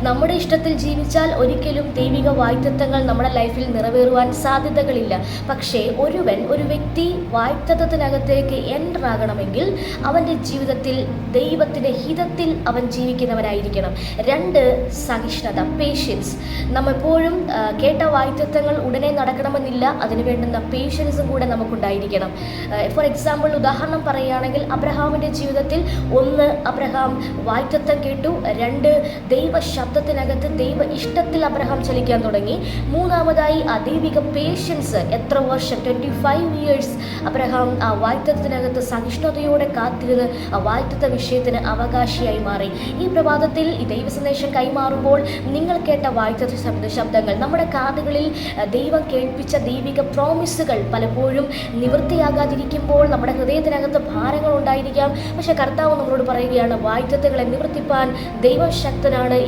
നമ്മുടെ ഇഷ്ടത്തിൽ ജീവിച്ചാൽ ഒരിക്കലും ദൈവിക വാഗ്ദത്തങ്ങൾ നമ്മുടെ ലൈഫിൽ നിറവേറുവാൻ സാധ്യതകളില്ല. പക്ഷേ ഒരു വ്യക്തി വാഗ്ദത്തത്തിനകത്തേക്ക് എൻ്റർ ആകണമെങ്കിൽ അവൻ്റെ ജീവിതത്തിൽ ദൈവത്തിൻ്റെ ഹിതത്തിൽ അവൻ ജീവിക്കുന്നവനായിരിക്കണം. 2, സഹിഷ്ണുത, പേഷ്യൻസ്. നമ്മെപ്പോഴും കേട്ട വാഗ്ദത്തങ്ങൾ ഉടനെ നടക്കണമെന്നില്ല, അതിന് വേണ്ടുന്ന പേഷ്യൻസും കൂടെ നമുക്കുണ്ടായിരിക്കണം. ഫോർ എക്സാമ്പിൾ, ഉദാഹരണം പറയുകയാണെങ്കിൽ അബ്രഹാമിൻ്റെ ജീവിതത്തിൽ 1, അബ്രഹാം വാഗ്ദത്തം കേട്ടു. 2, ദൈവ ശബ്ദത്തിനകത്ത് ദൈവ ഇഷ്ടത്തിൽ അബ്രഹാം ചലിക്കാൻ തുടങ്ങി. 3-മതായി ആ ദൈവിക പേഷ്യൻസ്. എത്ര വർഷം, 25 years അബ്രഹാം ആ വാഗ്ദത്തത്തിനകത്ത് സഹിഷ്ണുതയോടെ കാത്തിരുന്ന് ആ വാഗ്ദത്ത വിഷയത്തിന് അവകാശിയായി മാറി. ഈ പ്രഭാതത്തിൽ ഈ ദൈവ സന്ദേശം കൈമാറുമ്പോൾ നിങ്ങൾ കേട്ട വാഗ്ദത്ത ശബ്ദങ്ങൾ, നമ്മുടെ കാതുകളിൽ ദൈവം കേൾപ്പിച്ച ദൈവിക പ്രോമിസുകൾ പലപ്പോഴും നിവൃത്തിയാകാതിരിക്കുമ്പോൾ നമ്മുടെ ഹൃദയത്തിനകത്ത് ഭാരങ്ങൾ ഉണ്ടായിരിക്കാം. പക്ഷെ കർത്താവ് നമ്മളോട് പറയുകയാണ്, വാഗ്ദത്തങ്ങളെ നിവർത്തിപ്പാൻ ദൈവം ശക്തനാണ്.